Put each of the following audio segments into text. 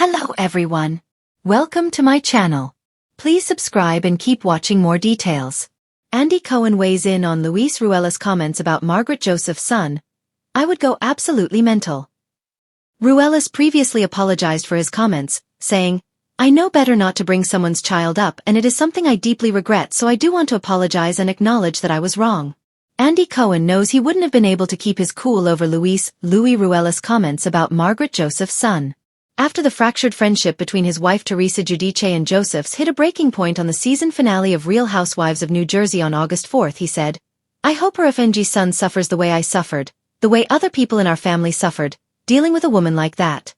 Hello everyone. Welcome to my channel. Please subscribe and keep watching more details. Andy Cohen weighs in on Luis Ruelas' comments about Margaret Joseph's son. I would go absolutely mental. Ruelas previously apologized for his comments, saying, I know better not to bring someone's child up and it is something I deeply regret, so I do want to apologize and acknowledge that I was wrong. Andy Cohen knows he wouldn't have been able to keep his cool over Louis Ruelas' comments about Margaret Joseph's son. After the fractured friendship between his wife Teresa Giudice and Joseph's hit a breaking point on the season finale of Real Housewives of New Jersey on August 4th, he said, I hope her FNG son suffers the way I suffered, the way other people in our family suffered, dealing with a woman like that.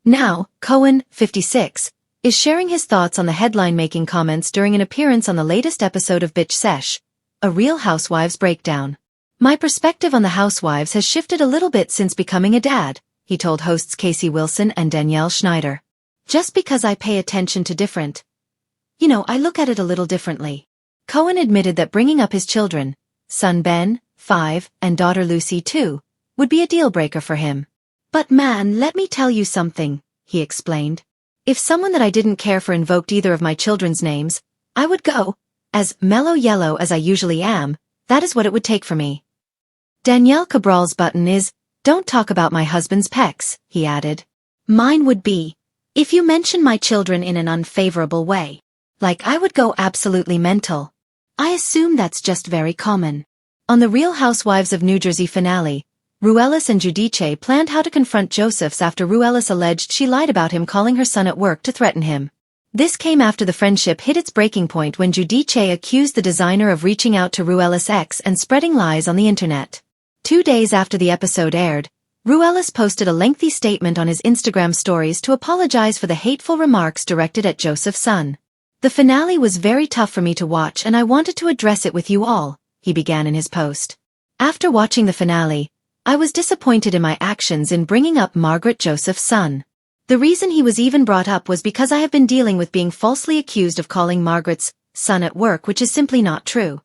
Now, Cohen, 56, is sharing his thoughts on the headline-making comments during an appearance on the latest episode of Bitch Sesh, a Real Housewives breakdown. My perspective on the Housewives has shifted a little bit since becoming a dad, he told hosts Casey Wilson and Danielle Schneider. Just because I pay attention to different. I look at it a little differently. Cohen admitted that bringing up his children, son Ben, 5, and daughter Lucy 2, would be a deal-breaker for him. But man, let me tell you something, he explained. If someone that I didn't care for invoked either of my children's names, I would go. As mellow yellow as I usually am, that is what it would take for me. Danielle Cabral's button is, don't talk about my husband's pecs, he added. Mine would be, if you mention my children in an unfavorable way. Like I would go absolutely mental. I assume that's just very common. On the Real Housewives of New Jersey finale, Ruelas and Giudice planned how to confront Joseph's after Ruelas alleged she lied about him calling her son at work to threaten him. This came after the friendship hit its breaking point when Giudice accused the designer of reaching out to Ruelas' ex and spreading lies on the internet. 2 days after the episode aired, Ruelas posted a lengthy statement on his Instagram stories to apologize for the hateful remarks directed at Joseph's son. The finale was very tough for me to watch and I wanted to address it with you all, he began in his post. After watching the finale, I was disappointed in my actions in bringing up Margaret Joseph's son. The reason he was even brought up was because I have been dealing with being falsely accused of calling Margaret's son at work, which is simply not true.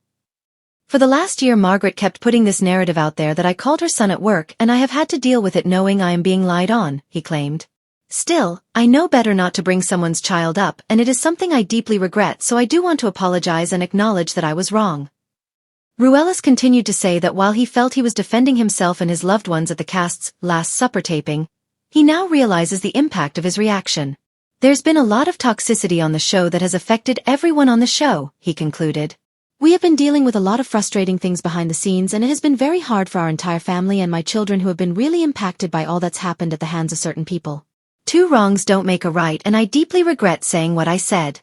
For the last year Margaret kept putting this narrative out there that I called her son at work and I have had to deal with it knowing I am being lied on, he claimed. Still, I know better not to bring someone's child up and it is something I deeply regret, so I do want to apologize and acknowledge that I was wrong. Ruelas continued to say that while he felt he was defending himself and his loved ones at the cast's Last Supper taping, he now realizes the impact of his reaction. There's been a lot of toxicity on the show that has affected everyone on the show, he concluded. We have been dealing with a lot of frustrating things behind the scenes and it has been very hard for our entire family and my children who have been really impacted by all that's happened at the hands of certain people. 2 wrongs don't make a right and I deeply regret saying what I said.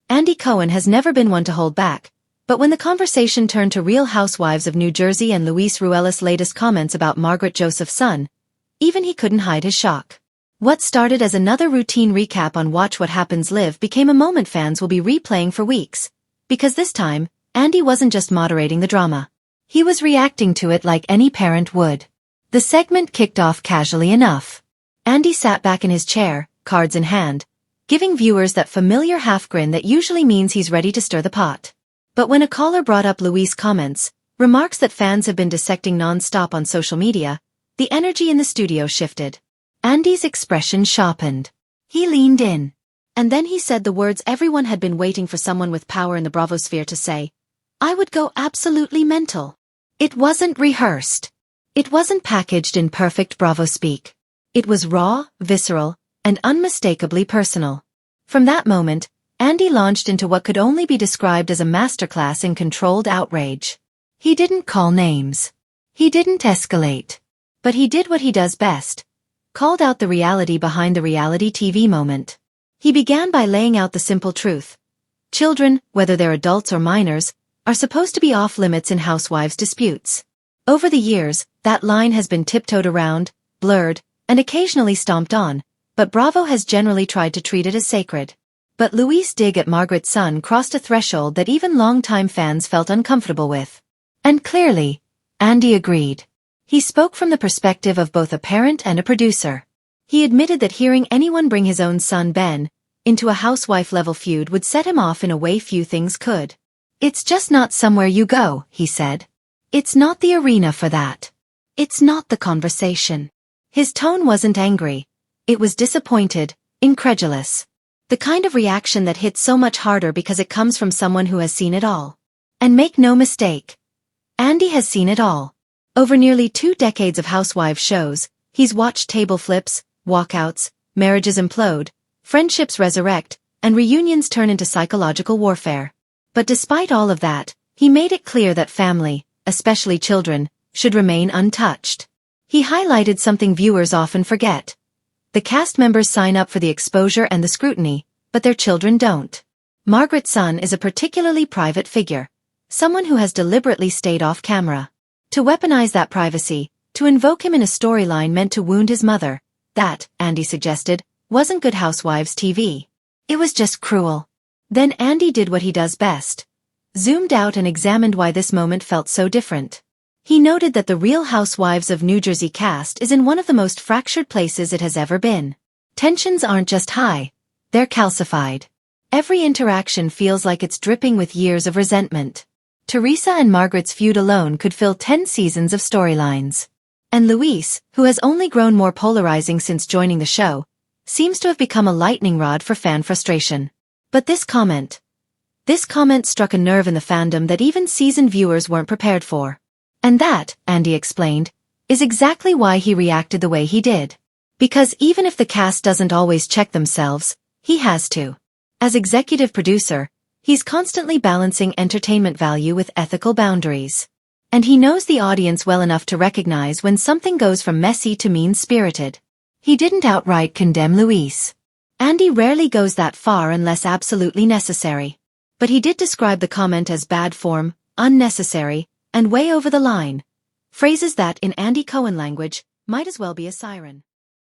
Andy Cohen has never been one to hold back, but when the conversation turned to Real Housewives of New Jersey and Luis Ruelas' latest comments about Margaret Joseph's son, even he couldn't hide his shock. What started as another routine recap on Watch What Happens Live became a moment fans will be replaying for weeks. Because this time, Andy wasn't just moderating the drama. He was reacting to it like any parent would. The segment kicked off casually enough. Andy sat back in his chair, cards in hand, giving viewers that familiar half-grin that usually means he's ready to stir the pot. But when a caller brought up Luis' comments, remarks that fans have been dissecting non-stop on social media, the energy in the studio shifted. Andy's expression sharpened. He leaned in. And then he said the words everyone had been waiting for someone with power in the Bravosphere to say. I would go absolutely mental. It wasn't rehearsed. It wasn't packaged in perfect Bravo speak. It was raw, visceral, and unmistakably personal. From that moment, Andy launched into what could only be described as a masterclass in controlled outrage. He didn't call names. He didn't escalate. But he did what he does best. Called out the reality behind the reality TV moment. He began by laying out the simple truth. Children, whether they're adults or minors, are supposed to be off limits in housewives disputes. Over the years, that line has been tiptoed around, blurred, and occasionally stomped on, but Bravo has generally tried to treat it as sacred. But Luis' dig at Margaret's son crossed a threshold that even longtime fans felt uncomfortable with. And clearly, Andy agreed. He spoke from the perspective of both a parent and a producer. He admitted that hearing anyone bring his own son Ben into a housewife-level feud would set him off in a way few things could. It's just not somewhere you go, he said. It's not the arena for that. It's not the conversation. His tone wasn't angry. It was disappointed, incredulous. The kind of reaction that hits so much harder because it comes from someone who has seen it all. And make no mistake, Andy has seen it all. Over nearly 2 decades of Housewives shows, he's watched table flips, walkouts, marriages implode, friendships resurrect, and reunions turn into psychological warfare. But despite all of that, he made it clear that family, especially children, should remain untouched. He highlighted something viewers often forget. The cast members sign up for the exposure and the scrutiny, but their children don't. Margaret's son is a particularly private figure, someone who has deliberately stayed off camera. To weaponize that privacy, to invoke him in a storyline meant to wound his mother, that, Andy suggested, wasn't good Housewives TV. It was just cruel. Then Andy did what he does best. Zoomed out and examined why this moment felt so different. He noted that the Real Housewives of New Jersey cast is in one of the most fractured places it has ever been. Tensions aren't just high, they're calcified. Every interaction feels like it's dripping with years of resentment. Teresa and Margaret's feud alone could fill 10 seasons of storylines. And Luis, who has only grown more polarizing since joining the show, seems to have become a lightning rod for fan frustration. But this comment struck a nerve in the fandom that even seasoned viewers weren't prepared for. And that, Andy explained, is exactly why he reacted the way he did. Because even if the cast doesn't always check themselves, he has to. As executive producer, he's constantly balancing entertainment value with ethical boundaries. And he knows the audience well enough to recognize when something goes from messy to mean-spirited. He didn't outright condemn Luis. Andy rarely goes that far unless absolutely necessary. But he did describe the comment as bad form, unnecessary, and way over the line. Phrases that, in Andy Cohen language, might as well be a siren.